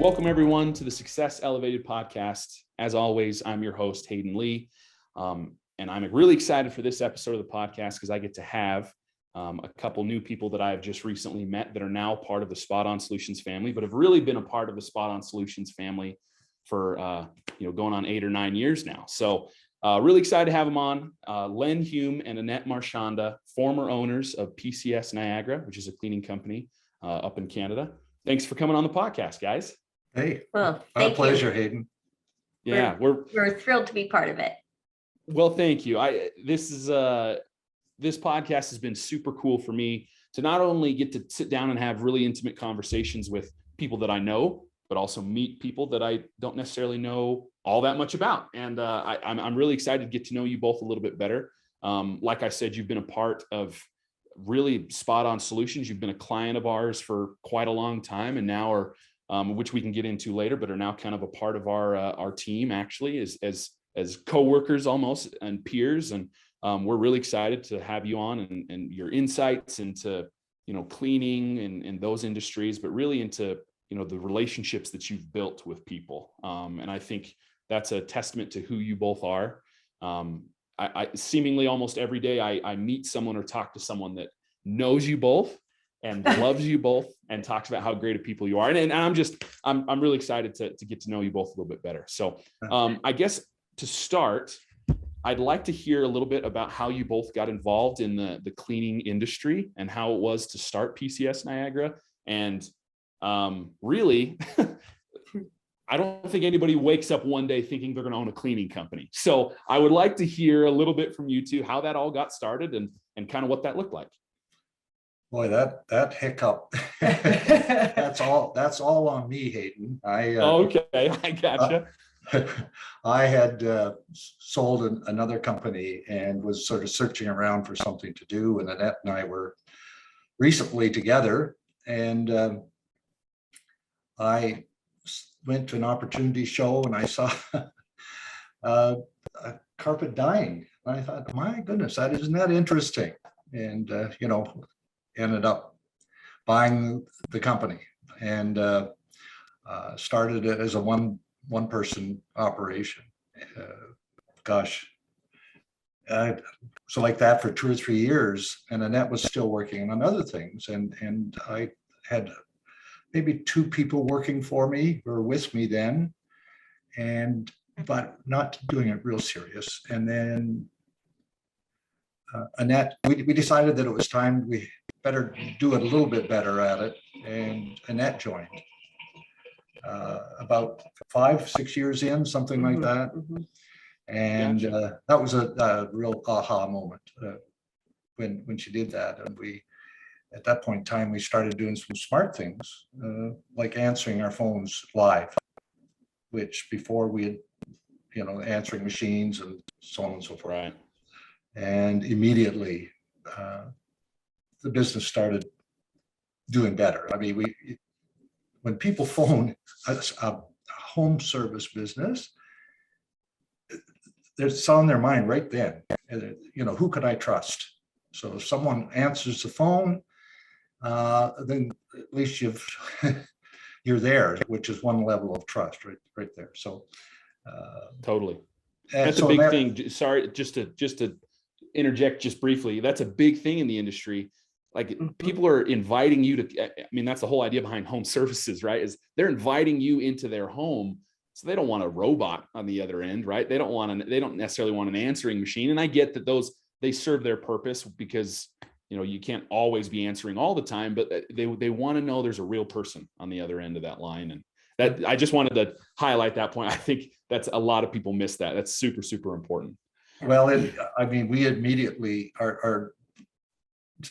Welcome everyone to the Success Elevated podcast. As always, I'm your host, Hayden Lee. And I'm really excited for this episode of the podcast because I get to have a couple new people that I've just recently met that are now part of the Spot On Solutions family, but have really been a part of the Spot On Solutions family for going on 8 or 9 years now. So really excited to have them on. Len Hume and Annette Marchionda, former owners of PCS Niagara, which is a cleaning company up in Canada. Thanks for coming on the podcast, guys. Hey, Well, our pleasure, Hayden. Yeah, we're thrilled to be part of it. Well, thank you. This podcast has been super cool for me to not only get to sit down and have really intimate conversations with people that I know, but also meet people that I don't necessarily know all that much about. And I'm really excited to get to know you both a little bit better. Like I said, you've been a part of really Spot On Solutions. You've been a client of ours for quite a long time, and now are, which we can get into later, but are now kind of a part of our team actually as co-workers almost and peers. And we're really excited to have you on and your insights into, cleaning and those industries, but really into, the relationships that you've built with people. And I think that's a testament to who you both are. I seemingly almost every day I meet someone or talk to someone that knows you both and loves you both and talks about how great of people you are. And I'm really excited to get to know you both a little bit better. So I guess to start, I'd like to hear a little bit about how you both got involved in the cleaning industry and how it was to start PCS Niagara. And really, I don't think anybody wakes up one day thinking they're going to own a cleaning company. So I would like to hear a little bit from you two, how that all got started and kind of what that looked like. Boy, that hiccup. that's all on me, Hayden. Okay, I gotcha. I had sold another company and was sort of searching around for something to do. And Annette and I were recently together, and I went to an opportunity show and I saw a carpet dyeing. And I thought, my goodness, isn't that interesting? And ended up buying the company and started it as a one person operation. So like that for 2 or 3 years, and Annette was still working on other things, and I had maybe 2 people working for me or with me then, but not doing it real serious. And then Annette, we decided that it was time we better do it a little bit better at it, and Annette joined about 5-6 years in, something like that. And Gotcha. that was a real aha moment when she did that. And at that point in time, we started doing some smart things, like answering our phones live, which before we had, answering machines and so on and so forth. Right. And immediately, the business started doing better. I mean, when people phone a home service business, there's on their mind right then, who could I trust? So if someone answers the phone, then at least you're there, which is one level of trust right there. So Totally. That's a big thing. Sorry, just to interject just briefly. That's a big thing in the industry. Like people are inviting you to, that's the whole idea behind home services, right? Is they're inviting you into their home. So they don't want a robot on the other end, right? They don't necessarily want an answering machine. And I get that they serve their purpose because, you can't always be answering all the time, but they want to know there's a real person on the other end of that line. And that I just wanted to highlight that point. I think that's a lot of people miss that. That's super, super important. Well, we immediately, our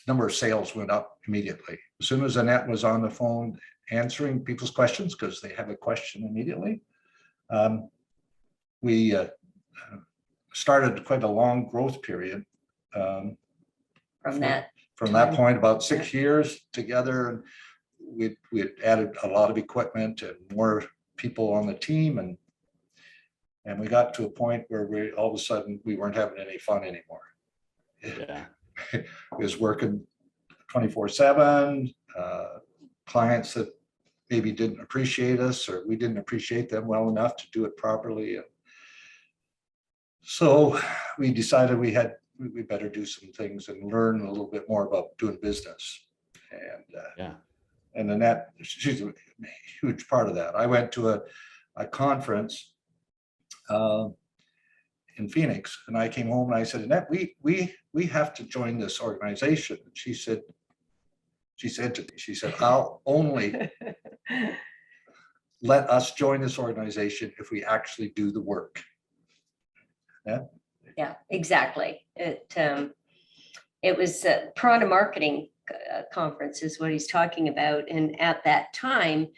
number of sales went up immediately. As soon as Annette was on the phone answering people's questions, because they have a question immediately, we started quite a long growth period. From that point, about 6 years together, and we had added a lot of equipment and more people on the team, and we got to a point where all of a sudden we weren't having any fun anymore. Yeah. It was working 24/7, clients that maybe didn't appreciate us, or we didn't appreciate them well enough to do it properly. And so we decided we better do some things and learn a little bit more about doing business. And and Annette, she's a huge part of that. I went to a conference in Phoenix, and I came home and I said, Annette, we have to join this organization. And she said to me, I'll only let us join this organization if we actually do the work. Yeah, exactly. It was a Piranha Marketing Conference is what he's talking about. And at that time,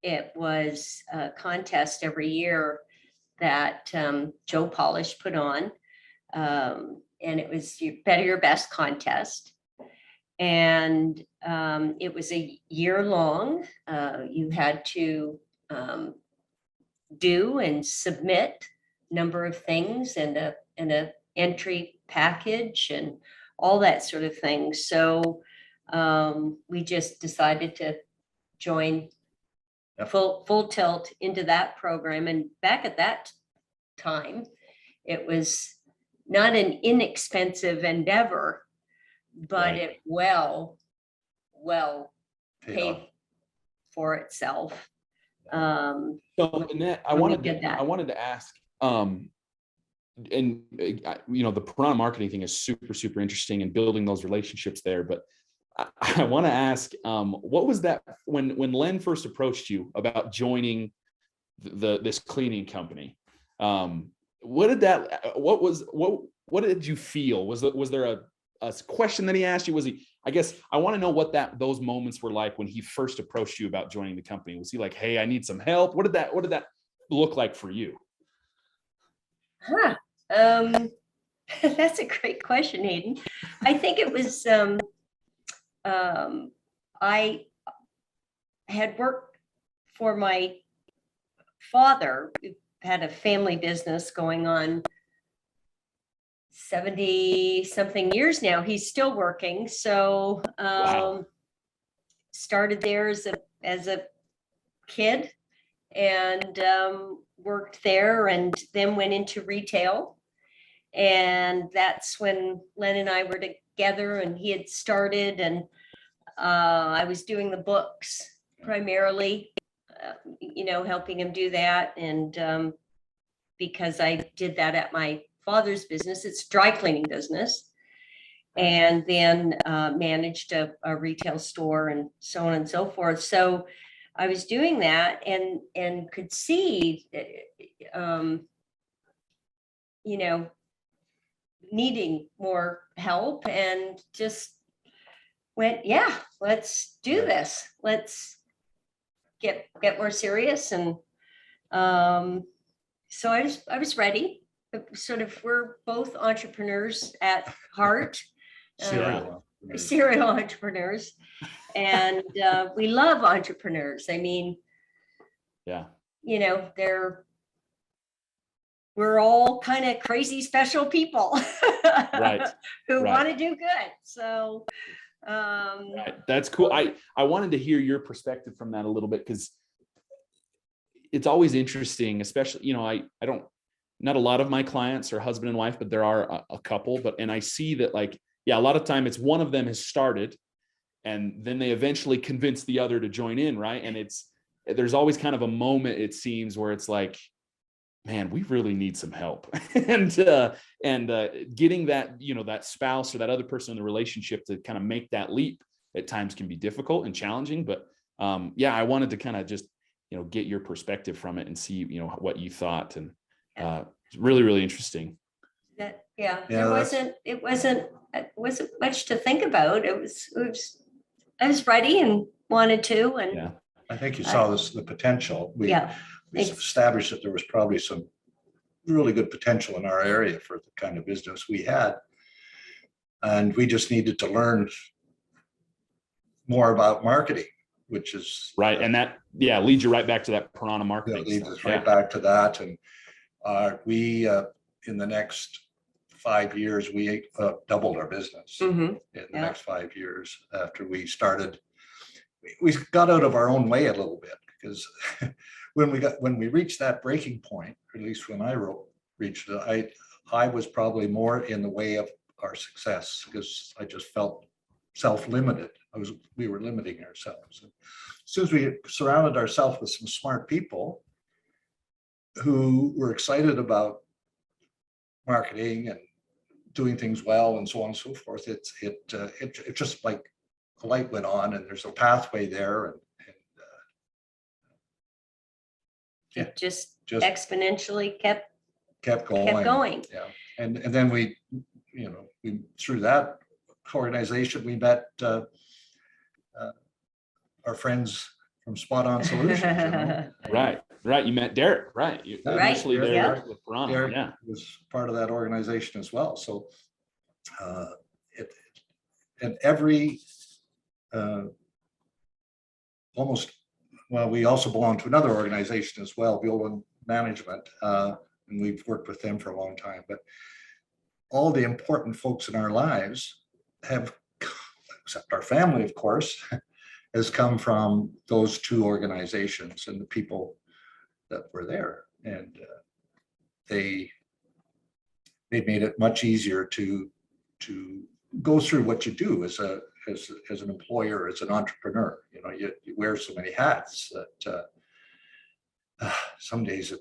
it was a contest every year that Joe Polish put on. And it was your Better Your Best contest. And it was a year long. You had to do and submit number of things and a entry package and all that sort of thing. So we just decided to join full tilt into that program. And back at that time, it was not an inexpensive endeavor, but it well paid for itself. So Annette, I wanted to ask, and the Piranha marketing thing is super interesting and building those relationships there. But I want to ask, what was that when Len first approached you about joining this cleaning company? What did you feel? Was there a question that he asked you? I want to know what those moments were like when he first approached you about joining the company. Was he like, hey, I need some help? What did that look like for you? That's a great question, Hayden. I think it was, I had worked for my father, who had a family business going on 70 something years now. He's still working. So Wow. Started there as a kid and worked there, and then went into retail. And that's when Len and I were together, and he had started, and I was doing the books primarily, helping him do that. And because I did that at my father's business, it's dry cleaning business, and then managed a retail store and so on and so forth. So I was doing that and could see, needing more help, and just went, yeah, let's do this. Let's get more serious. And so I was ready. Sort of, we're both entrepreneurs at heart, serial entrepreneurs, and we love entrepreneurs. I mean, we're all kind of crazy special people, right? who want to do good. So right. That's cool. I wanted to hear your perspective from that a little bit, because it's always interesting, especially, I don't, not a lot of my clients are husband and wife, but there are a couple, and I see that, a lot of time it's one of them has started and then they eventually convince the other to join in. Right. And there's always kind of a moment, it seems, where it's like, man, we really need some help. and getting that, that spouse or that other person in the relationship to kind of make that leap at times can be difficult and challenging. But I wanted to kind of just, get your perspective from it and see, what you thought. And it's really interesting. It wasn't much to think about. I was ready and wanted to. And I think you saw the potential. We established that there was probably some really good potential in our area for the kind of business we had. And we just needed to learn more about marketing, which is right. And that, leads you right back to that Piranha marketing. Leads us right back to that. And we, in the next 5 years, we doubled our business in the next 5 years after we started. We got out of our own way a little bit, because when we reached that breaking point, or at least when I reached it, I was probably more in the way of our success because I just felt self-limited. We were limiting ourselves. And as soon as we surrounded ourselves with some smart people who were excited about marketing and doing things well and so on and so forth, it just like a light went on, and there's a pathway there, and It just exponentially kept going. going. Yeah, and then we through that organization we met our friends from Spot On Solutions. Right. You met Derek, right? You initially Derek, there with Piranha. Derek Yeah, was part of that organization as well. So and every almost, well, we also belong to another organization as well, Building Management, and we've worked with them for a long time. But all the important folks in our lives have, except our family, of course, has come from those two organizations and the people that were there. And they made it much easier to go through what you do as an employer, as an entrepreneur. You wear so many hats that some days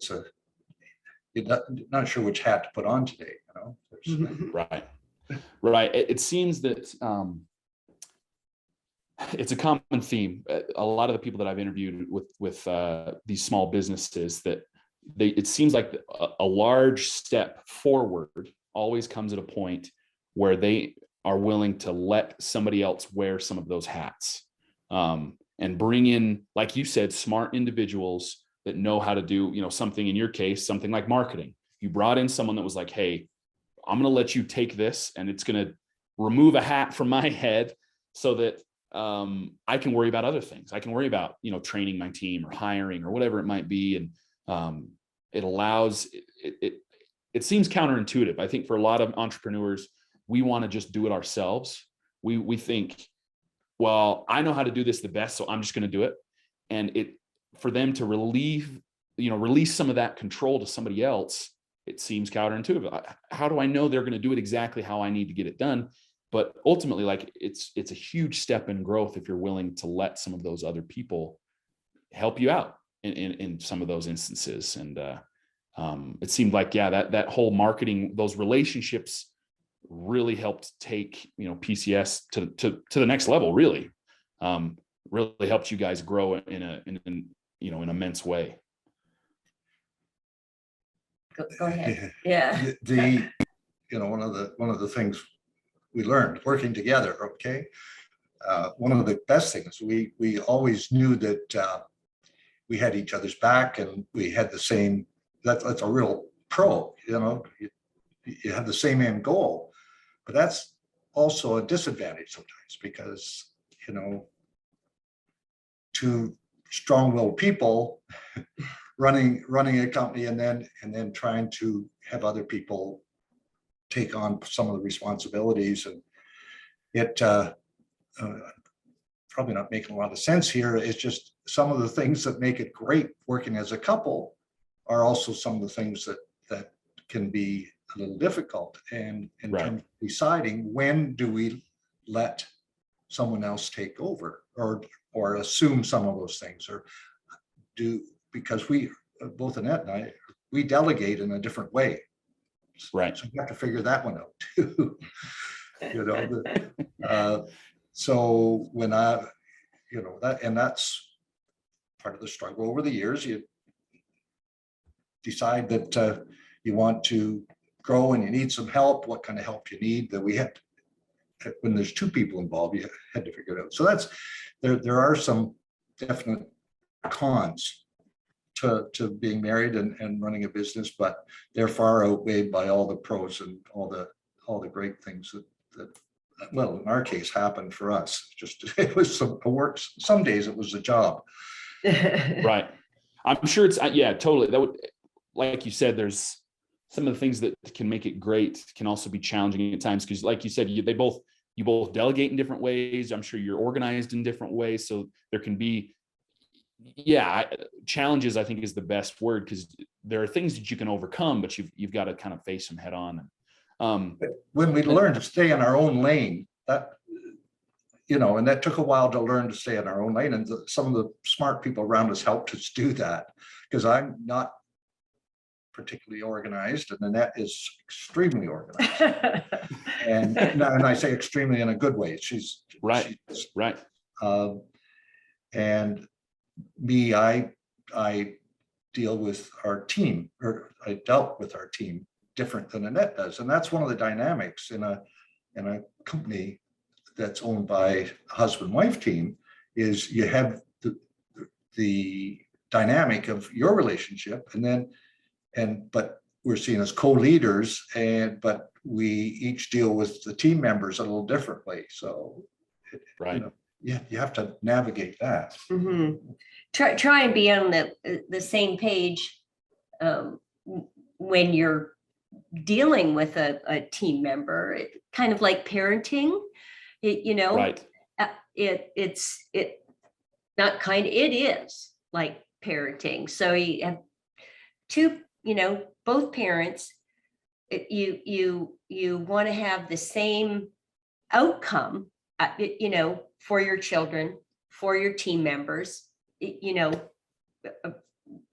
you're not sure which hat to put on today. Right. It seems that it's a common theme. A lot of the people that I've interviewed with these small businesses, that it seems like a large step forward always comes at a point where they are willing to let somebody else wear some of those hats, and bring in, like you said, smart individuals that know how to do, something, in your case, something like marketing. You brought in someone that was like, hey, I'm going to let you take this, and it's going to remove a hat from my head so that I can worry about other things. I can worry about, training my team or hiring or whatever it might be. And it allows, it seems counterintuitive. I think for a lot of entrepreneurs, we want to just do it ourselves. We think, well, I know how to do this the best, so I'm just going to do it. And for them to release some of that control to somebody else, it seems counterintuitive. How do I know they're going to do it exactly how I need to get it done? But ultimately, like it's a huge step in growth if you're willing to let some of those other people help you out in some of those instances. And it seemed like, that whole marketing, those relationships really helped take, PCS to the next level. Really helped you guys grow in an immense way. Go ahead. Yeah. One of the things we learned working together. Okay. One of the best things, we always knew that we had each other's back, and we had the same, that's a real pro, you have the same end goal. But that's also a disadvantage sometimes, because, two strong-willed people running a company and then trying to have other people take on some of the responsibilities, and it probably not making a lot of sense here. It's just some of the things that make it great working as a couple are also some of the things that can be a little difficult, and in terms of deciding when do we let someone else take over or assume some of those things, or because we both, Annette and I, we delegate in a different way. Right. So you have to figure that one out too. So when that's part of the struggle over the years. You decide that you want to grow and you need some help. What kind of help you need? That we had, when there's two people involved, you had to figure it out. So that's there are some definite cons to being married and running a business, but they're far outweighed by all the pros and all the great things that well, in our case, happened for us. Just it was some work. Some days it was a job. Right. I'm sure it's totally. That would, like you said, there's some of the things that can make it great can also be challenging at times, because like you said, you both delegate in different ways. I'm sure you're organized in different ways, so there can be yeah, challenges, I think, is the best word, because there are things that you can overcome, but you've got to kind of face them head on. When we learn to stay in our own lane, that, and that took a while to learn to stay in our own lane. And some of the smart people around us helped us do that, because I'm not particularly organized, and Annette is extremely organized. and I say extremely in a good way. She's right. And me, I deal with our team, or I dealt with our team different than Annette does. And that's one of the dynamics in a company that's owned by a husband-wife team, is you have the dynamic of your relationship, but we're seen as co-leaders, but we each deal with the team members a little differently. So, right. You have to navigate that. Mm-hmm. Try and be on the same page when you're dealing with a team member. Kind of like parenting, right. It's not kind of, it is like parenting. So you have two, both parents, you want to have the same outcome, for your children, for your team members,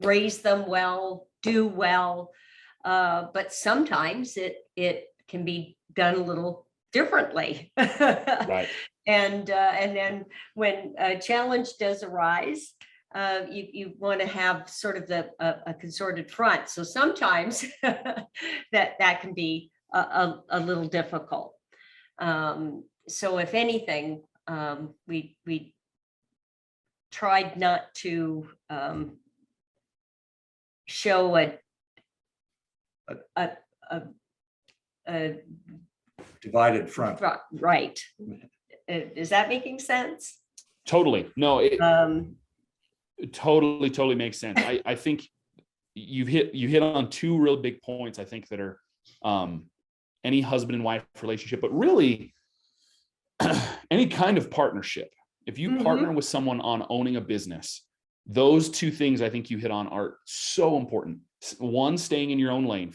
raise them well, do well. But sometimes it can be done a little differently. Right. And then when a challenge does arise, you want to have sort of a concerted front. So sometimes that can be a little difficult. So if anything, we tried not to show a divided front. Right. Is that making sense? Totally. No, it totally makes sense. I think you hit on two real big points, I think, that are any husband and wife relationship, but really any kind of partnership. If you partner with someone on owning a business, those two things I think you hit on are so important. One, staying in your own lane.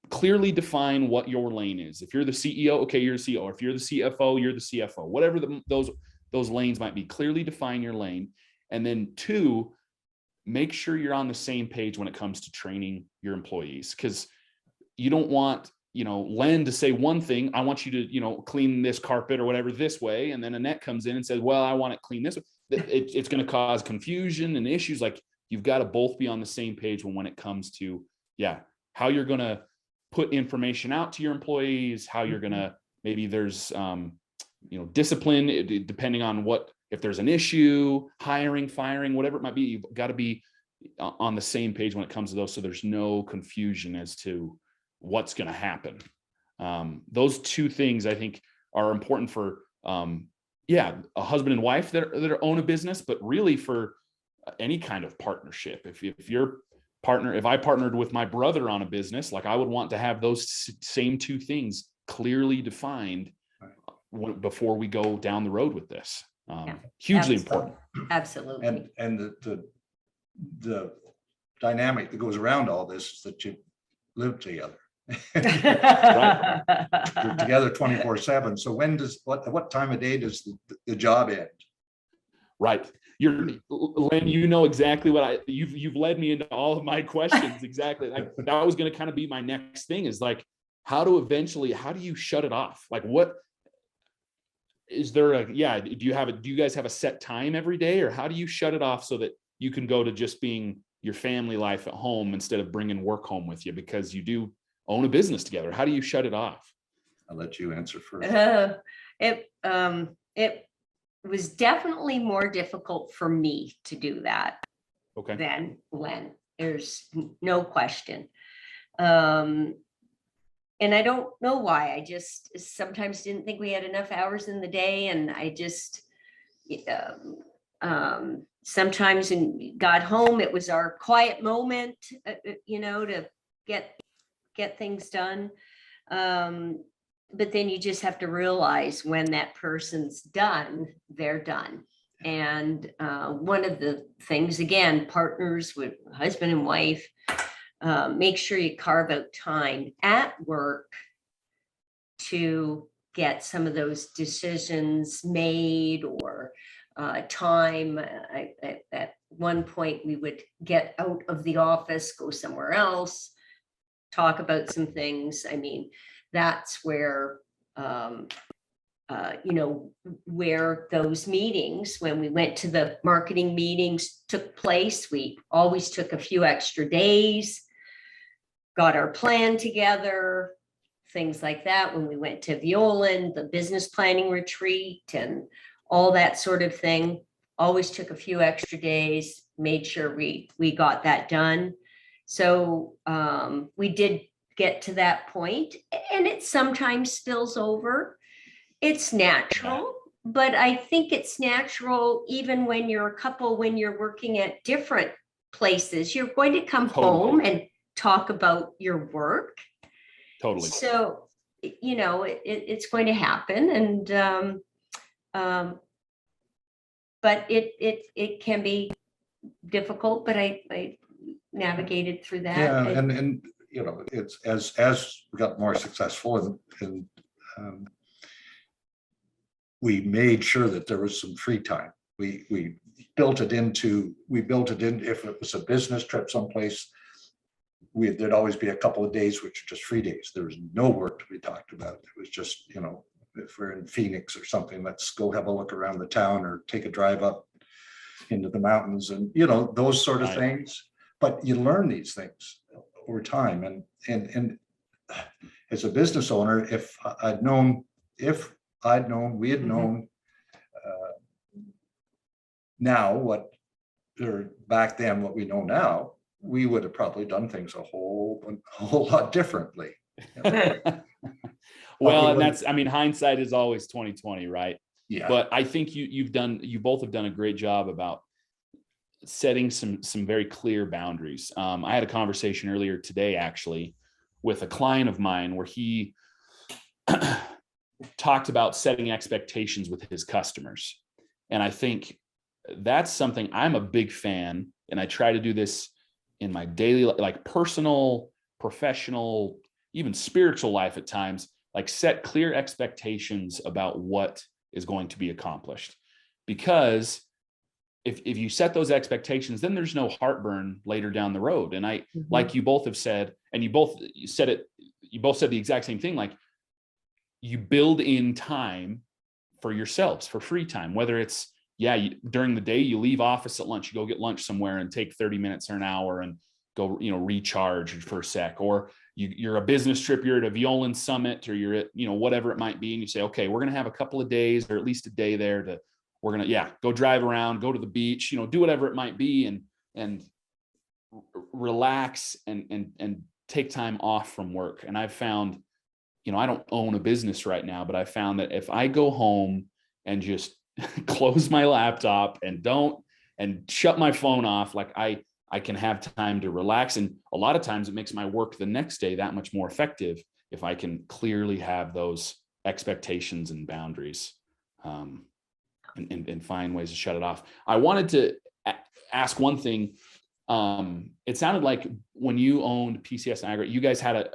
Clearly define what your lane is. If you're the CEO, okay, you're the CEO. If you're the CFO, you're the CFO. Whatever those lanes might be, clearly define your lane. And then two, make sure you're on the same page when it comes to training your employees, because you don't want, Len to say one thing, I want you to, clean this carpet or whatever this way. And then Annette comes in and says, well, I want it clean this way. It's going to cause confusion and issues. Like, you've got to both be on the same page when it comes to, how you're going to put information out to your employees, how you're going to, maybe there's, discipline, depending on if there's an issue, hiring, firing, whatever it might be, you've got to be on the same page when it comes to those. So there's no confusion as to what's going to happen. Those two things I think are important for, a husband and wife that own a business, but really for any kind of partnership. If I partnered with my brother on a business, like, I would want to have those same two things clearly defined before we go down the road with this. Hugely important. Absolutely. And the dynamic that goes around all this is that you live together. Right. You're together 24/7. So what time of day does the job end? Right. Len, exactly what you've led me into all of my questions. Exactly. That was going to kind of be my next thing, is like, how do you shut it off? Like, what is there do you guys have a set time every day, or how do you shut it off so that you can go to just being your family life at home instead of bringing work home with you, because you do own a business together? How do you shut it off? I'll let you answer first. It was definitely more difficult for me to do that than Len. There's no question. And I don't know why. I just sometimes didn't think we had enough hours in the day. And I just, sometimes got home, it was our quiet moment, to get things done. But then you just have to realize when that person's done, they're done. And one of the things, again, partners with husband and wife, make sure you carve out time at work to get some of those decisions made, or time. At one point, we would get out of the office, go somewhere else, talk about some things. I mean, that's where, where those meetings, when we went to the marketing meetings, took place. We always took a few extra days, got our plan together, things like that. When we went to Violand, the business planning retreat and all that sort of thing, always took a few extra days, made sure we got that done. So we did get to that point, and it sometimes spills over. It's natural, but I think it's natural even when you're a couple, when you're working at different places, you're going to come home and talk about your work. Totally. So, it's going to happen. And, but it can be difficult, but I navigated through that. Yeah, and it's as we got more successful, and we made sure that there was some free time. We built it in, if it was a business trip someplace, there'd always be a couple of days which are just free days. There was no work to be talked about. It was just, if we're in Phoenix or something, let's go have a look around the town or take a drive up into the mountains, and those sort of things. But you learn these things over time. And as a business owner, if we had known now what, or back then what we know now, we would have probably done things a whole lot differently. Well, and that's, hindsight is always 20/20, right? Yeah. But I think you both have done a great job about setting some very clear boundaries. I had a conversation earlier today, actually, with a client of mine where he talked about setting expectations with his customers. And I think that's something I'm a big fan. And I try to do this in my daily, like personal, professional, even spiritual life at times, like set clear expectations about what is going to be accomplished. Because if you set those expectations, then there's no heartburn later down the road. And like you both have said, and you both said the exact same thing, like you build in time for yourselves, for free time, whether it's, during the day, you leave office at lunch, you go get lunch somewhere and take 30 minutes or an hour and go, recharge for a sec, or you're a business trip, you're at a Violand summit, or you're at, whatever it might be. And you say, okay, we're going to have a couple of days or at least a day there we're going to, go drive around, go to the beach, do whatever it might be, and relax and take time off from work. And I've found, I don't own a business right now, but I found that if I go home and just close my laptop and shut my phone off, like I can have time to relax. And a lot of times it makes my work the next day that much more effective if I can clearly have those expectations and boundaries, and find ways to shut it off. I wanted to ask one thing. It sounded like when you owned PCS Niagara, you guys had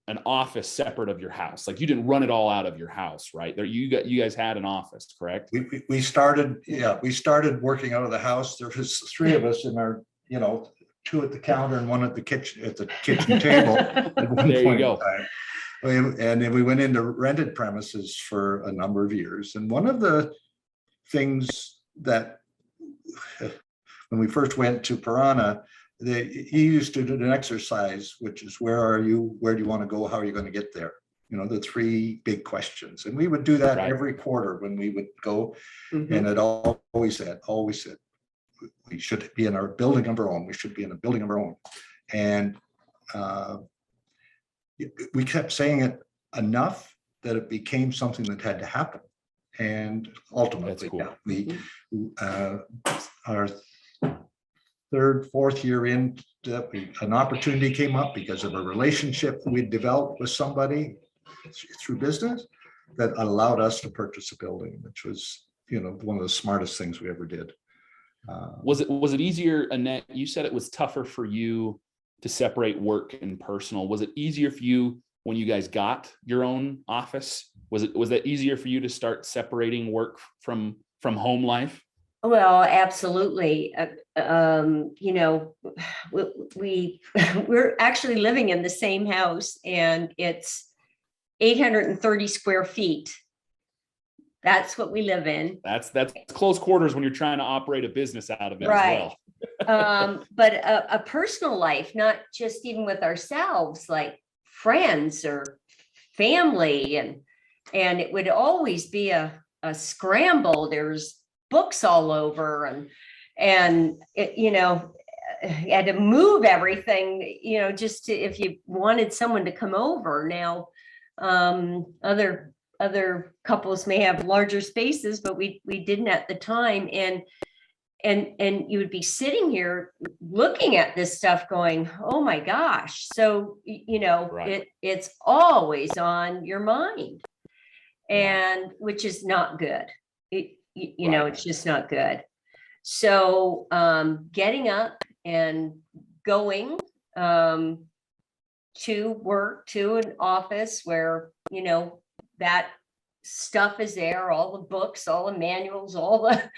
an office separate of your house. Like you didn't run it all out of your house, right? You guys had an office, correct? We started working out of the house. There was three of us in our, two at the counter and one at the kitchen table at one there point you go. in time. And then we went into rented premises for a number of years. And one of the things that when we first went to Piranha, he used to do an exercise, which is, where are you? Where do you want to go? How are you going to get there? The three big questions. And we would do that every quarter when we would go. And it always said, we should be in our building of our own. We should be in a building of our own. And we kept saying it enough that it became something that had to happen. And ultimately, our third, fourth year in, an opportunity came up because of a relationship we developed with somebody through business that allowed us to purchase a building, which was one of the smartest things we ever did. Was it easier, Annette? You said it was tougher for you to separate work and personal. Was it easier for you when you guys got your own office? Was that easier for you to start separating work from home life? Well, absolutely. We're actually living in the same house, and it's 830 square feet. That's what we live in. That's close quarters when you're trying to operate a business out of it Right. as well. But a personal life, not just even with ourselves, like friends or family, and it would always be a scramble. There's books all over, and it, you had to move everything, just to, if you wanted someone to come over. Now, other couples may have larger spaces, but we didn't at the time. And you would be sitting here looking at this stuff going, oh my gosh. So, Right. it's always on your mind, and which is not good. Right. It's just not good. So, getting up and going, to work, to an office where, that stuff is there, all the books, all the manuals, all that,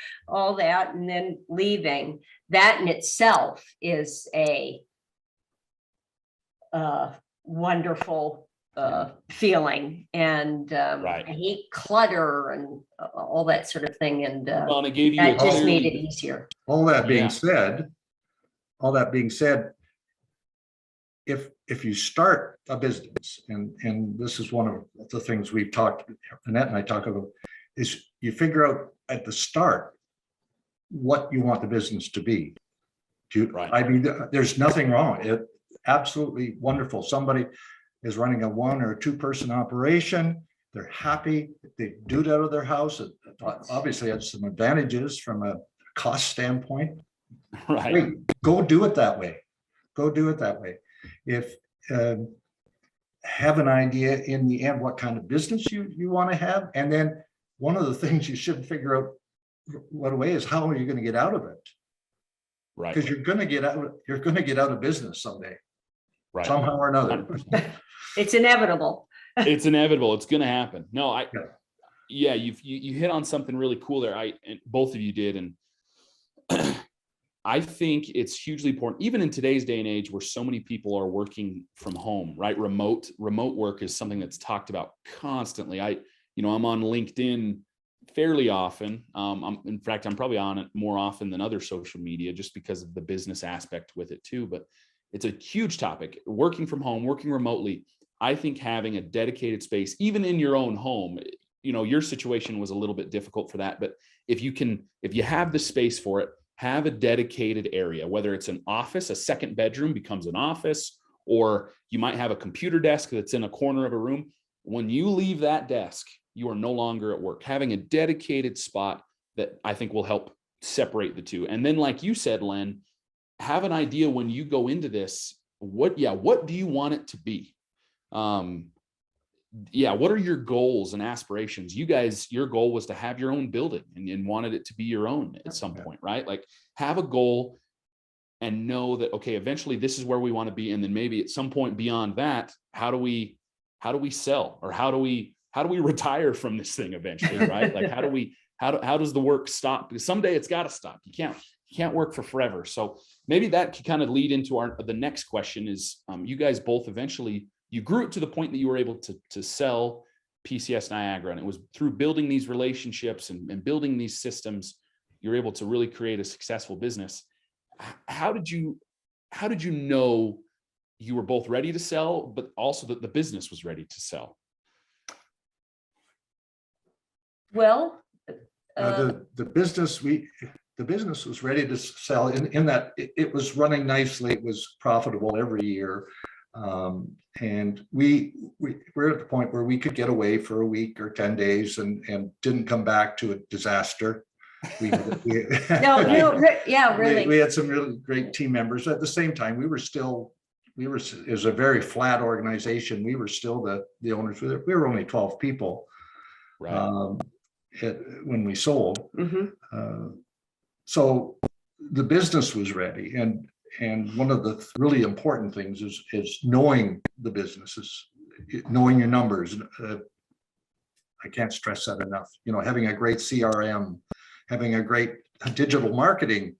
and then leaving. That in itself is a wonderful feeling. And Right. I hate clutter and all that sort of thing. And Well, and it gave you that a just made clearly- it easier. All that being Yeah. said, if you start a business, and this is one of the things we've talked, Annette and I talk about, is you figure out at the start what you want the business to be. Right. I mean, there's nothing wrong. It absolutely wonderful. Somebody is running a 1 or 2 person operation. They're happy. They do it out of their house. Obviously, it has some advantages from a cost standpoint. Right. Great. Go do it that way. If have an idea in the end what kind of business you want to have, and then one of the things you should figure out what way is how are you going to get out of it? Right. Because you're going to get out of business someday, Right. somehow or another. 100%. It's inevitable. It's inevitable. It's going to happen. No, Yeah. you hit on something really cool there. And both of you did. And I think it's hugely important, even in today's day and age where so many people are working from home, right? Remote work is something that's talked about constantly. I'm on LinkedIn fairly often. In fact, I'm probably on it more often than other social media just because of the business aspect with it too. But it's a huge topic. Working from home, working remotely. I think having a dedicated space, even in your own home, your situation was a little bit difficult for that. But if you have the space for it, have a dedicated area, whether it's an office, a second bedroom becomes an office, or you might have a computer desk that's in a corner of a room. When you leave that desk, you are no longer at work. Having a dedicated spot that I think will help separate the two. And then, like you said, Len, have an idea when you go into this, what do you want it to be? What are your goals and aspirations? You guys, your goal was to have your own building and wanted it to be your own at some point, right? Like have a goal and know that, okay, eventually this is where we want to be. And then maybe at some point beyond that, how do we sell, or how do we retire from this thing eventually, right? Like how does the work stop? Because someday it's got to stop. You can't work for forever. So maybe that could kind of lead into the next question is, you guys both eventually, you grew it to the point that you were able to sell PCS Niagara. And it was through building these relationships and building these systems, you're able to really create a successful business. How did you know you were both ready to sell, but also that the business was ready to sell? Well, The business was ready to sell in that it was running nicely. It was profitable every year. And we were at the point where we could get away for a week or 10 days and didn't come back to a disaster. yeah, really. We had some really great team members. At the same time, it was a very flat organization. We were still the owners. We were only 12 people. Right. when we sold. Mhm. So the business was ready, and one of the really important things is knowing the businesses, knowing your numbers. I can't stress that enough. You know, having a great CRM, having a great digital marketing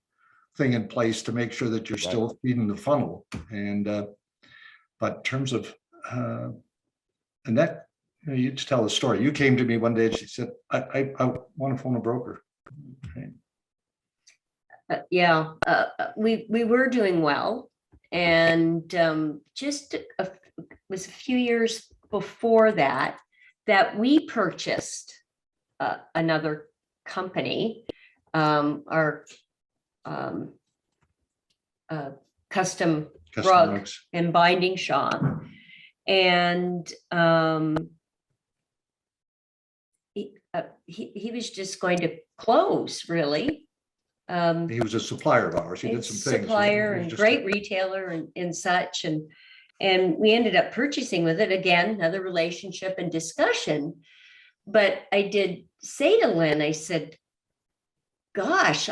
thing in place to make sure that you're still feeding the funnel. And but in terms of Annette, you just tell the story. You came to me one day and she said, I want to phone a broker. Okay. Yeah, we were doing well, and just was a few years before that we purchased another company, our custom rug Rugs. and binding shop, and he was just going to close, really. He was a supplier of ours. He did some things. Supplier He was and just great retailer and such, and we ended up purchasing with it. Again, another relationship and discussion. But I did say to Len, I said, gosh,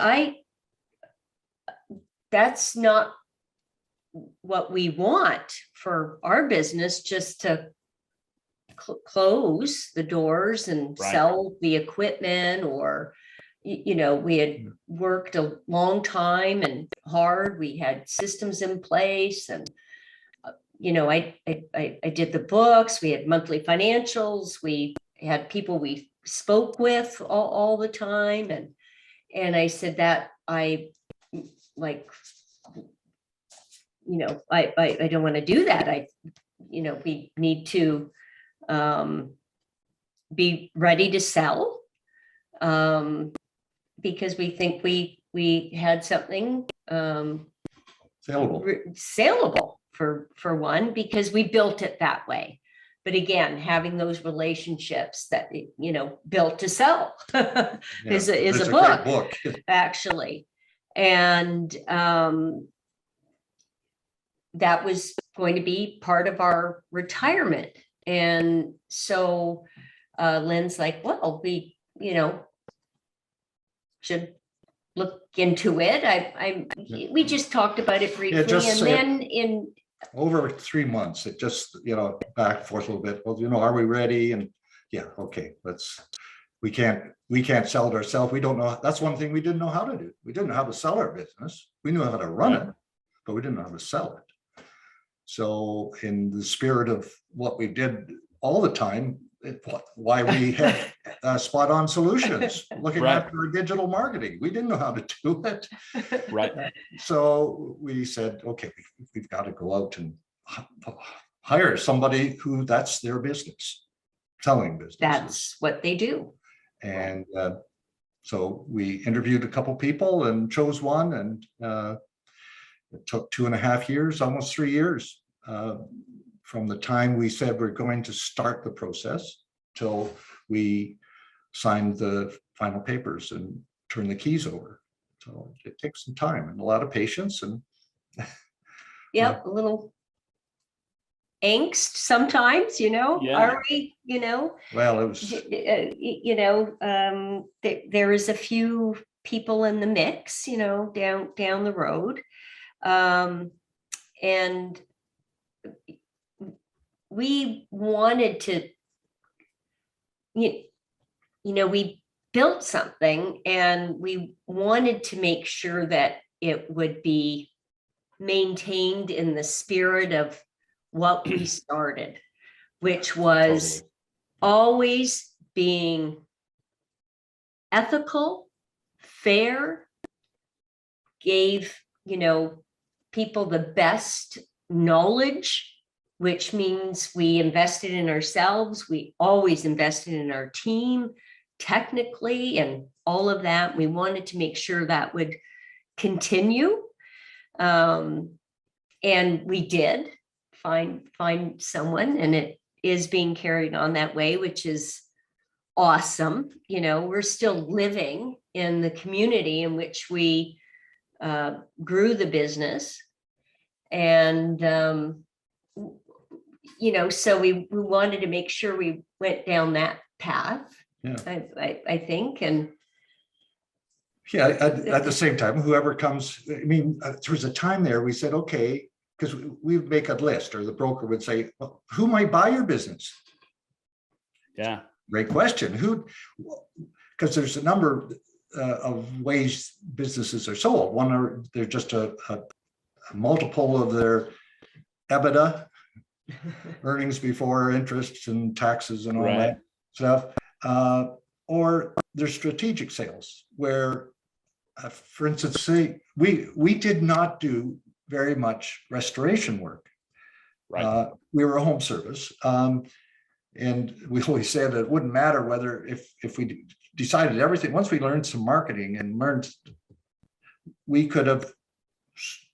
that's not what we want for our business, just to close the doors and sell the equipment, or you know, we had worked a long time and hard. We had systems in place, and you know, I did the books. We had monthly financials. We had people we spoke with all the time, and I said that I like, you know, I don't want to do that. You know, we need to be ready to sell. Because we think we had something saleable for one, because we built it that way. But again, having those relationships that, you know, built to sell is a book actually. And that was going to be part of our retirement. And so Len's like, well, we, you know, should look into it. We just talked about it briefly, and then in over 3 months, it just, you know, back and forth a little bit. Well, you know, are we ready? And yeah, okay, we can't sell it ourselves. We don't know. That's one thing we didn't know how to do. We didn't know how to sell our business. We knew how to run it, but we didn't know how to sell it. So in the spirit of what we did all the time, why we had spot on solutions, looking after our digital marketing. We didn't know how to do it. Right. So we said, okay, we've got to go out and hire somebody who that's their business, selling business. That's what they do. And so we interviewed a couple people and chose one, and it took 2.5 years, almost 3 years. From the time we said we're going to start the process till we signed the final papers and turned the keys over. So it takes some time and a lot of patience, and a little angst sometimes, you know. Are we, you know, well, it was, you know, there is a few people in the mix, you know, down the road, and we wanted to, you know, we built something, and we wanted to make sure that it would be maintained in the spirit of what we started, which was always being ethical, fair, gave, you know, people the best knowledge, which means we invested in ourselves. We always invested in our team technically and all of that. We wanted to make sure that would continue. And we did find someone, and it is being carried on that way, which is awesome. You know, we're still living in the community in which we grew the business. And, you know, so we wanted to make sure we went down that path. I think, and Yeah, at the same time, whoever comes, I mean, there was a time there we said, okay, because we would make a list, or the broker would say, well, who might buy your business? Yeah. Great question. Who? Because there's a number of ways businesses are sold. One are they're just a multiple of their EBITDA, earnings before interest and taxes and all that stuff, or they're strategic sales, where, for instance, say we did not do very much restoration work. Right. We were a home service. And we always said that it wouldn't matter whether if we decided everything, once we learned some marketing and learned, we could have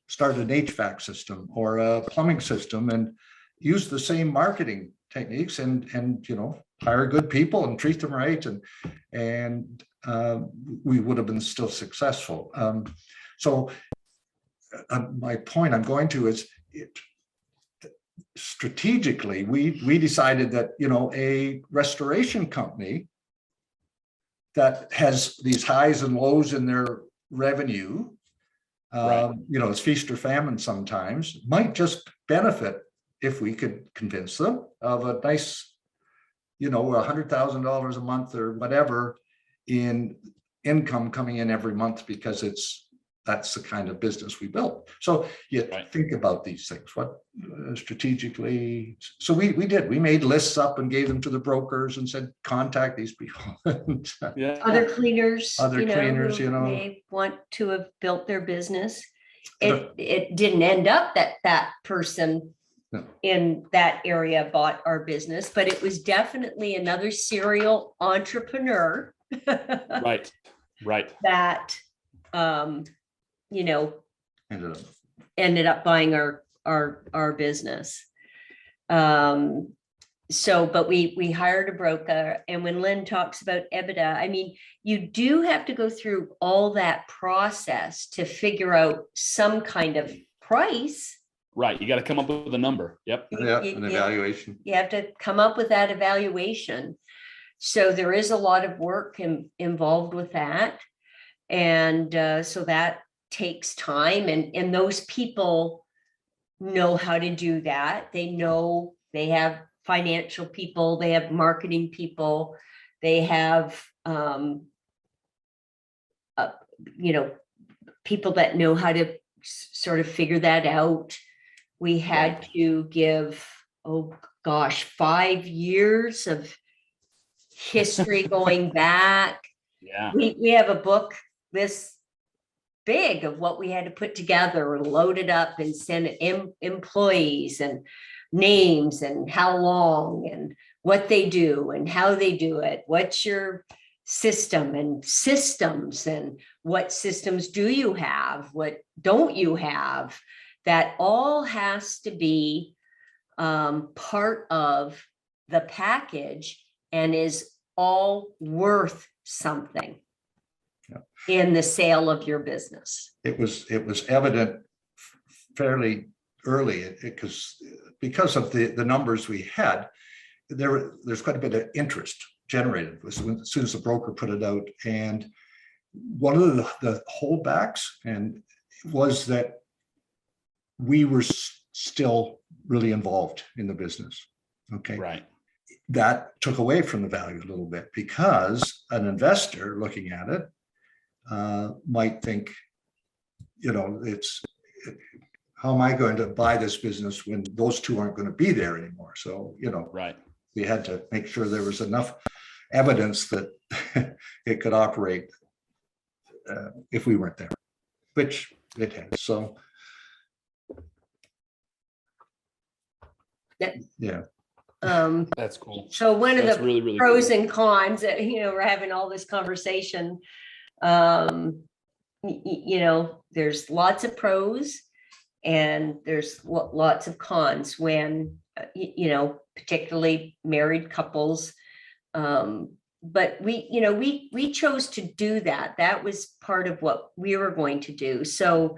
started an HVAC system or a plumbing system and use the same marketing techniques and hire good people and treat them right. And we would have been still successful. So my point I'm going to is strategically, we decided that, a restoration company that has these highs and lows in their revenue, it's feast or famine sometimes, might just benefit if we could convince them of a nice, $100,000 a month or whatever in income coming in every month, because that's the kind of business we built. So you think about these things, what strategically. So we made lists up and gave them to the brokers and said, contact these people. other cleaners, who cleaners, may want to have built their business. It didn't end up that person in that area bought our business, but it was definitely another serial entrepreneur. Right. That ended up buying our business. But we hired a broker, and when Len talks about EBITDA, I mean, you do have to go through all that process to figure out some kind of price. Right. You got to come up with a number. Yep. Yeah, an evaluation. You have to come up with that evaluation. So there is a lot of work involved with that. And so that takes time, and those people know how to do that. They have financial people, they have marketing people, they have people that know how to sort of figure that out. We had to give 5 years of history going back. Yeah. We have a book this big of what we had to put together and load it up and send it employees and names and how long and what they do and how they do it. What's your system and systems, and what systems do you have? What don't you have? That all has to be part of the package and is all worth something in the sale of your business. It was evident fairly early because of the numbers we had. There's quite a bit of interest generated as soon as the broker put it out. And one of the holdbacks was that we were still really involved in the business. Okay. Right. That took away from the value a little bit, because an investor looking at it might think, how am I going to buy this business when those two aren't going to be there anymore? So, right. We had to make sure there was enough evidence that it could operate if we weren't there, which it has. So, yeah. That's cool. So one of the really, really pros cool. and cons that, we're having all this conversation, there's lots of pros and there's lots of cons when, particularly married couples. But we chose to do that. That was part of what we were going to do. So,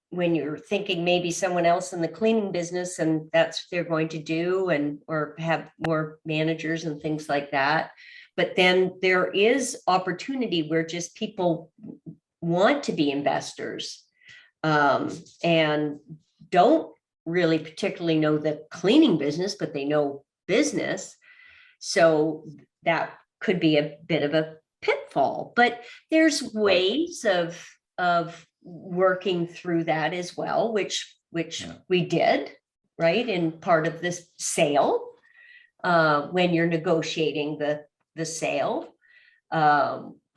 when you're thinking maybe someone else in the cleaning business and that's what they're going to do, and or have more managers and things like that. But then there is opportunity where just people want to be investors, and don't really particularly know the cleaning business, but they know business. So that could be a bit of a pitfall, but there's ways of working through that as well, which we did, right, in part of this sale. When you're negotiating the sale,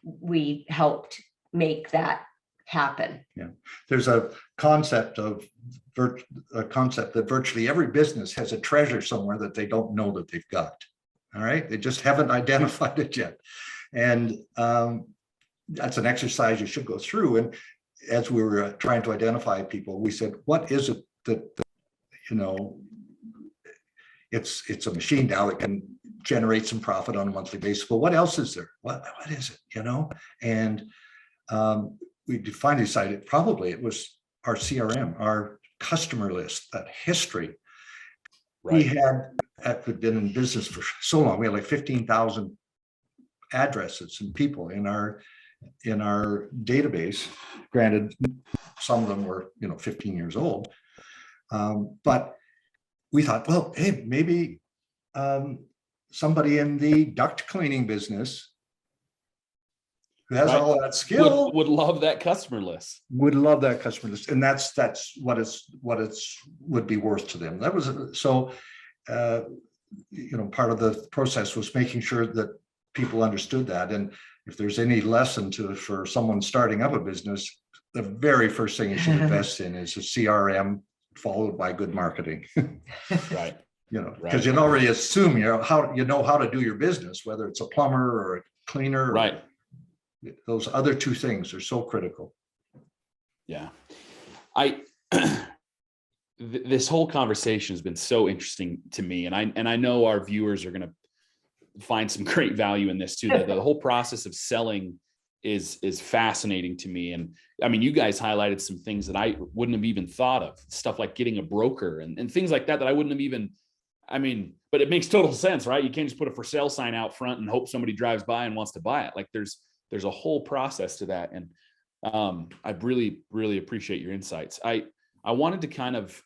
we helped make that happen. Yeah, there's a concept that virtually every business has a treasure somewhere that they don't know that they've got. All right, they just haven't identified it yet, and that's an exercise you should go through. And as we were trying to identify people, we said, what is it that it's a machine now that can generate some profit on a monthly basis, but what else is there? What is it? And we finally decided probably it was our CRM, our customer list, that history. Right. We had been in business for so long. We had like 15,000 addresses and people in our database. Granted, some of them were 15 years old, but we thought, well, hey, maybe somebody in the duct cleaning business who has all of that skill would love that customer list. Would love that customer list, and that's what it's would be worth to them. That was so. Part of the process was making sure that people understood that, and if there's any lesson for someone starting up a business, the very first thing you should invest in is a CRM followed by good marketing. Right. Because you'd already assume how to do your business, whether it's a plumber or a cleaner. Right. Those other two things are so critical. Yeah. This whole conversation has been so interesting to me, and I know our viewers are going to find some great value in this too. The whole process of selling is fascinating to me. And I mean, you guys highlighted some things that I wouldn't have even thought of, stuff like getting a broker and things like that I wouldn't have even, but it makes total sense, right? You can't just put a for sale sign out front and hope somebody drives by and wants to buy it. Like there's a whole process to that. And I really, really appreciate your insights. I wanted to kind of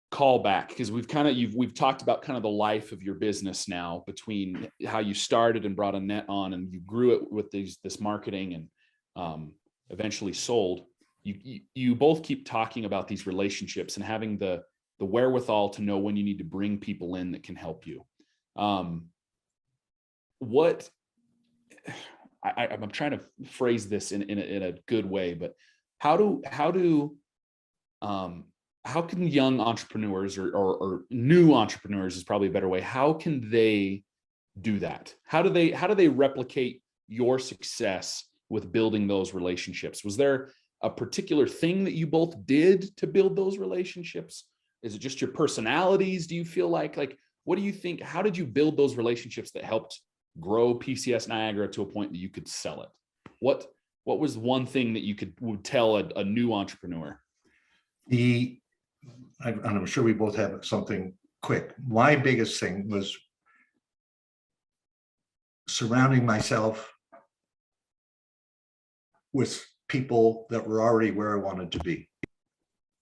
call back because we've talked about kind of the life of your business now, between how you started and brought Annette on and you grew it with this marketing and eventually sold. You both keep talking about these relationships and having the wherewithal to know when you need to bring people in that can help you. I'm trying to phrase this in a good way, but how can young entrepreneurs or new entrepreneurs is probably a better way. How can they do that? How do they replicate your success with building those relationships? Was there a particular thing that you both did to build those relationships? Is it just your personalities? Do you feel like what do you think? How did you build those relationships that helped grow PCS Niagara to a point that you could sell it? What was one thing that would tell a new entrepreneur? I'm sure we both have something quick. My biggest thing was surrounding myself with people that were already where I wanted to be.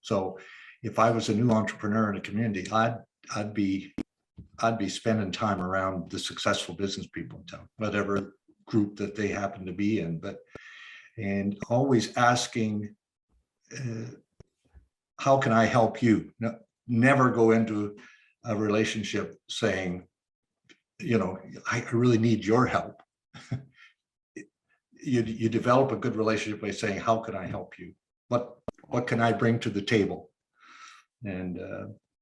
So if I was a new entrepreneur in a community, I'd be spending time around the successful business people in town, whatever group that they happen to be in, and always asking, how can I help you? Never go into a relationship saying, I really need your help. You develop a good relationship by saying, how can I help you? What can I bring to the table? And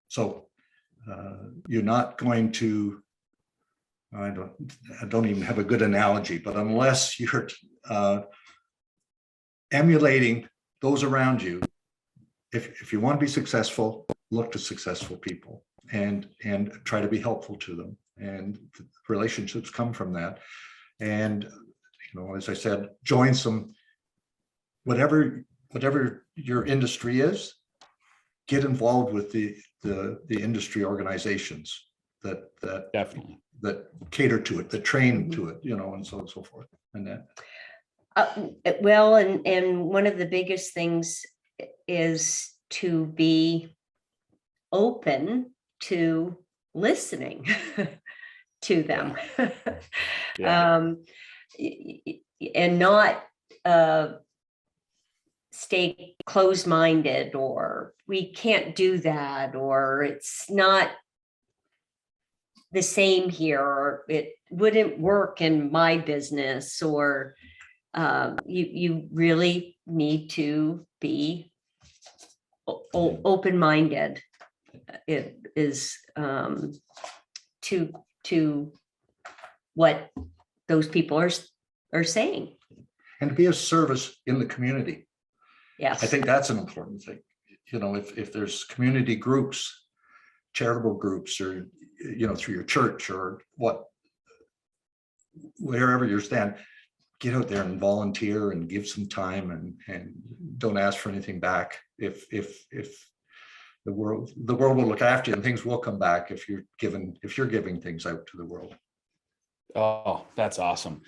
so you're not going to, I don't even have a good analogy, but unless you're emulating those around you, if you want to be successful, look to successful people and try to be helpful to them. And relationships come from that. And, as I said, join some, whatever whatever your industry is, get involved with the industry organizations that Definitely. that cater to it, that train to it, and so on and so forth. And that, Well, and one of the biggest things is to be open to listening to them. Yeah. And not stay closed-minded, or we can't do that, or it's not the same here, or it wouldn't work in my business, or you really need to be open-minded. It is to what those people are saying. and to be of service in the community. Yes. I think that's an important thing. If there's community groups, charitable groups, or, through your church or wherever you stand, get out there and volunteer and give some time and don't ask for anything back. If the world will look after you, and things will come back if you're giving things out to the world. Oh, that's awesome.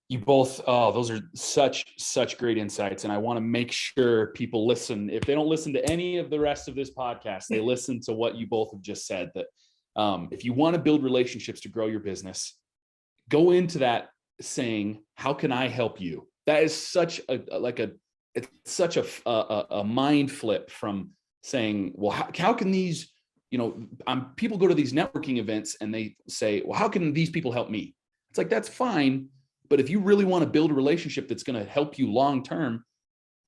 You both, those are such great insights. And I want to make sure people listen. If they don't listen to any of the rest of this podcast, they listen to what you both have just said, that if you want to build relationships to grow your business, go into that saying, how can I help you? That is such it's such a mind flip from saying, well, how can these, people go to these networking events and they say, well, how can these people help me? It's like, that's fine. But if you really want to build a relationship that's going to help you long-term,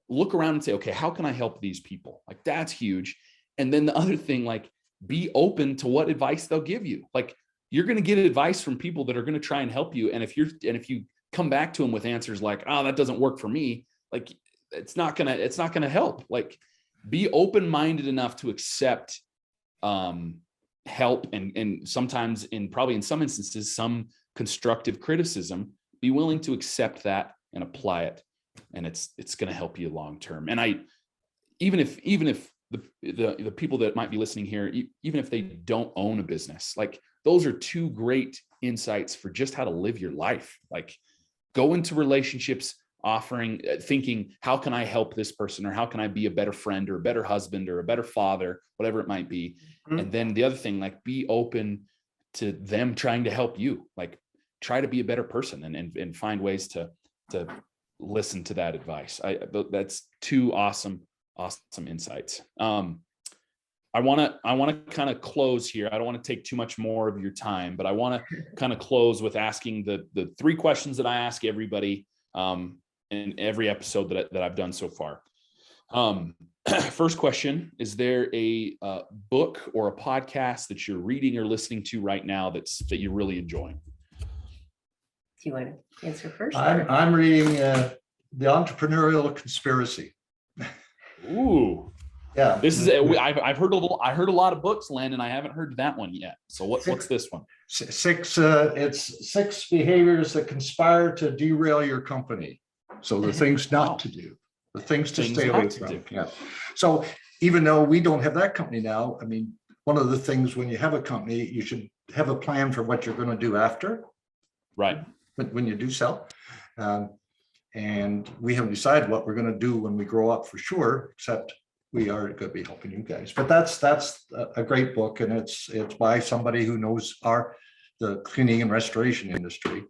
look around and say, okay, how can I help these people? Like, that's huge. And then the other thing, like, be open to what advice they'll give you. Like, you're going to get advice from people that are going to try and help you. And if you come back to them with answers like, oh, that doesn't work for me, like, it's not going to help. Like, be open-minded enough to accept help and sometimes probably in some instances, some constructive criticism. Be willing to accept that and apply it. And it's going to help you long-term. And even if the people that might be listening here, even if they don't own a business, like, those are two great insights for just how to live your life. Like, go into relationships thinking, how can I help this person? Or how can I be a better friend or a better husband or a better father, whatever it might be. Mm-hmm. And then the other thing, like, be open to them trying to help you. Like, try to be a better person and find ways to listen to that advice. That's two awesome insights. I want to kind of close here. I don't want to take too much more of your time, but I want to kind of close with asking the three questions that I ask everybody in every episode that I've done so far. First question: is there a book or a podcast that you're reading or listening to right now that you're really enjoying? Do you want to answer first? I'm reading The Entrepreneurial Conspiracy. Ooh. Yeah. This is I've heard a lot of books, Len, and I haven't heard that one yet. So what's this one? It's 6 behaviors that conspire to derail your company. So the things not to do, the things to stay away from. Yeah. So even though we don't have that company now, I mean, one of the things when you have a company, you should have a plan for what you're going to do after. Right. When you do sell. And we haven't decided what we're going to do when we grow up for sure, except we are going to be helping you guys. But that's a great book, and it's by somebody who knows the cleaning and restoration industry,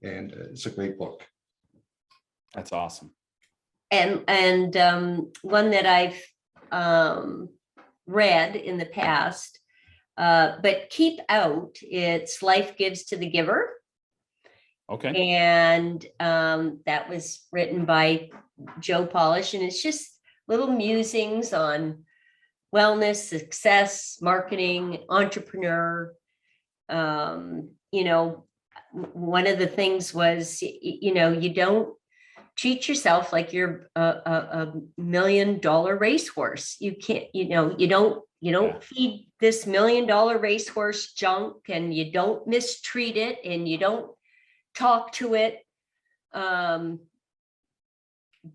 and it's a great book. That's awesome. And one that I've read in the past, but keep out, it's Life Gives to the Giver. Okay. And that was written by Joe Polish, and it's just little musings on wellness, success, marketing, entrepreneur. One of the things was, you don't treat yourself like you're a $1 million racehorse. You can't, you don't feed this $1 million racehorse junk, and you don't mistreat it, and you don't talk to it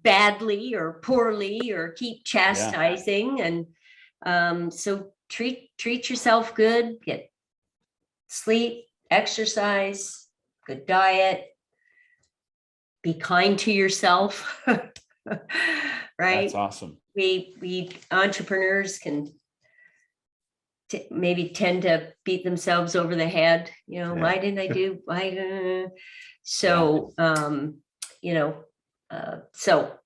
badly or poorly or keep chastising. And so treat yourself good, get sleep, exercise, good diet, be kind to yourself. Right? That's awesome. We entrepreneurs can maybe tend to beat themselves over the head. Why didn't I do? So so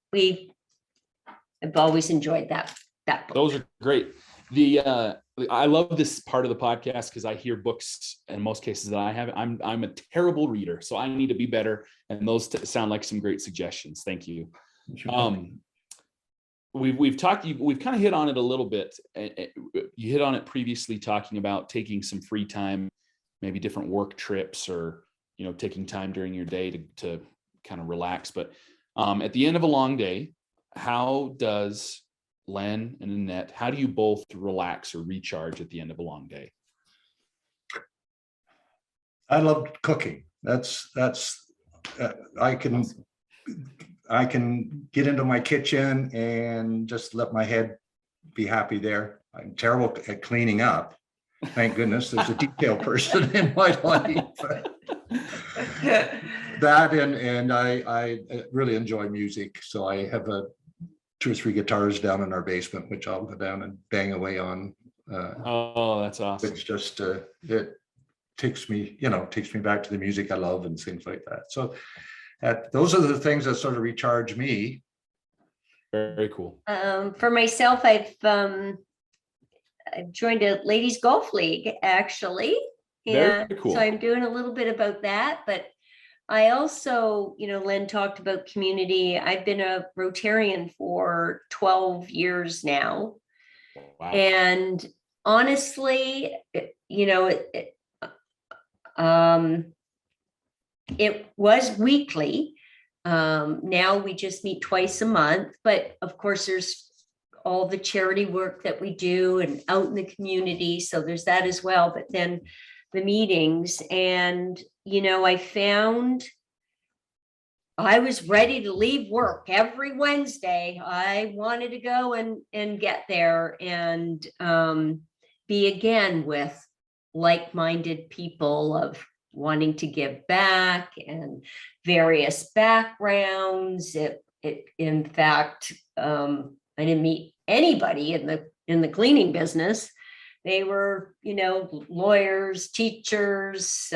I've always enjoyed that book. Those are great. I love this part of the podcast because I hear books in most cases that I have. I'm a terrible reader, so I need to be better. And those sound like some great suggestions. Thank you. We've kind of hit on it a little bit. You hit on it previously, talking about taking some free time, maybe different work trips, or taking time during your day to kind of relax. But at the end of a long day, how does Len and Annette, how do you both relax or recharge at the end of a long day? I love cooking. I can get into my kitchen and just let my head be happy there. I'm terrible at cleaning up. Thank goodness there's a detail person in my life. That and I really enjoy music. So I have 2 or 3 guitars down in our basement, which I'll go down and bang away on. Oh, that's awesome. It's just it takes me back to the music I love and things like that. So those are the things that sort of recharge me. Very cool. For myself, I've joined a ladies golf league, actually. Very cool. So I'm doing a little bit about that, but I also, Len talked about community. I've been a Rotarian for 12 years now. Wow. And honestly, it was weekly. Now we just meet twice a month, but of course there's all the charity work that we do and out in the community. So there's that as well, but then the meetings. And, I found I was ready to leave work every Wednesday. I wanted to go and get there and be again with like-minded people of wanting to give back and various backgrounds. It in fact, I didn't meet anybody in the cleaning business. They were, lawyers, teachers,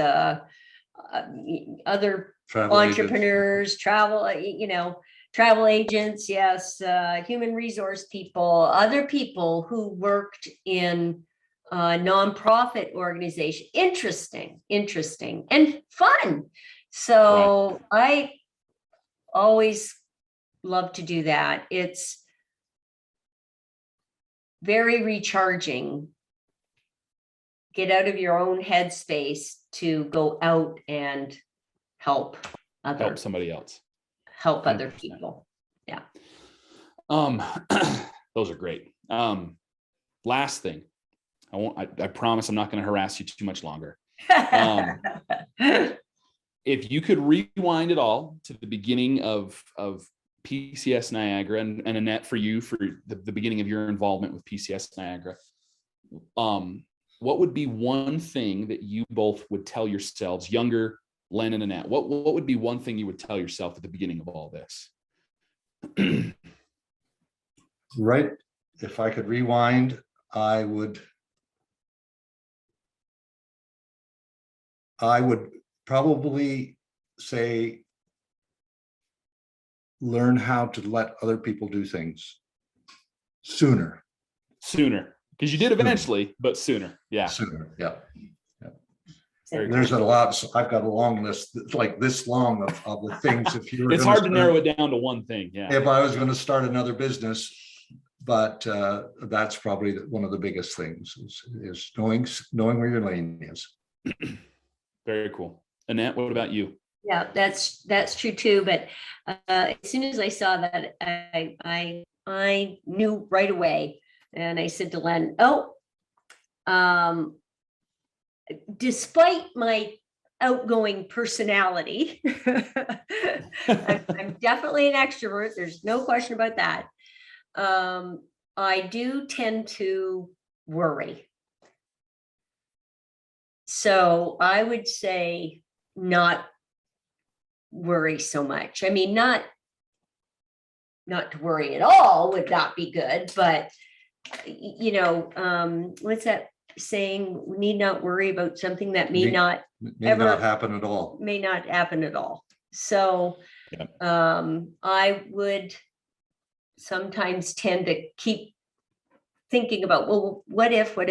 other Travel entrepreneurs, agents. travel agents, yes, human resource people, other people who worked in nonprofit organization. Interesting and fun. So I always love to do that. It's very recharging. Get out of your own headspace to go out and help somebody else. Help other people. Yeah. Those are great. Last thing. I promise I'm not going to harass you too much longer. If you could rewind it all to the beginning of PCS Niagara and Annette, for you, for the beginning of your involvement with PCS Niagara, what would be one thing that you both would tell yourselves, younger Len and Annette? What would be one thing you would tell yourself at the beginning of all this? Right. If I could rewind, I would probably say, learn how to let other people do things sooner. Because you did eventually, but sooner. Yeah. Sooner. Yeah. There's a lot. So I've got a long list, like this long of the things. If you were it's hard to narrow it down to one thing. Yeah. If I was going to start another business, but that's probably one of the biggest things is knowing where your lane is. Very cool. Annette, what about you? Yeah, that's true too. But as soon as I saw that, I knew right away, and I said to Len, despite my outgoing personality. I'm definitely an extrovert. There's no question about that. I do tend to worry. So I would say not worry so much. I mean, not to worry at all would not be good, but what's that saying? We need not worry about something that may not happen at all. May not happen at all. So Yeah. I would sometimes tend to keep thinking about, well, what if. Well,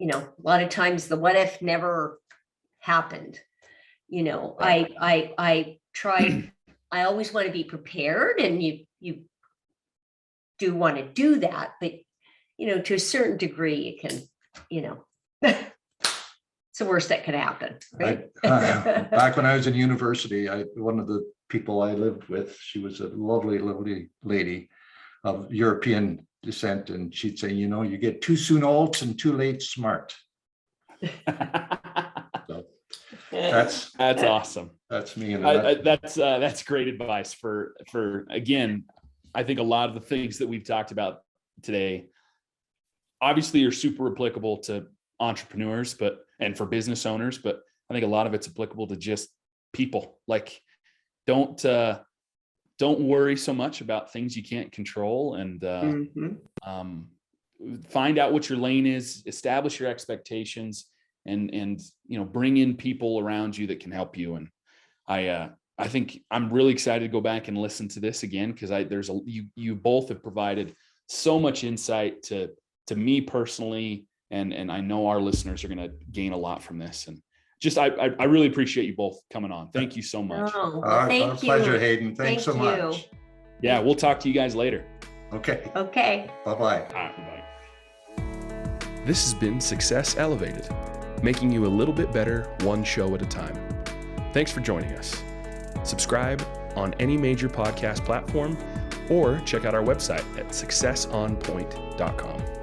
a lot of times the what if never happened. Right. I try, I always want to be prepared, and you do want to do that, but to a certain degree, it can, it's the worst that could happen, right? Back when I was in university, one of the people I lived with, she was a lovely, lovely lady of European descent, and she'd say, you get too soon old and too late smart. So that's awesome. That's me. That's great advice for again. I think a lot of the things that we've talked about today obviously are super applicable to entrepreneurs, and for business owners, but I think a lot of it's applicable to just people. Like, don't worry so much about things you can't control, and find out what your lane is, establish your expectations, and bring in people around you that can help you. And I think I'm really excited to go back and listen to this again, because you both have provided so much insight to me personally, and I know our listeners are going to gain a lot from this. And just I really appreciate you both coming on. Thank you so much. Oh, our thank you. Pleasure, Hayden. Thanks so Thank much. you. Yeah, we'll talk to you guys later. Okay. Okay. Bye-bye. All right, bye. This has been Success Elevated, making you a little bit better one show at a time. Thanks for joining us. Subscribe on any major podcast platform, or check out our website at successonpoint.com.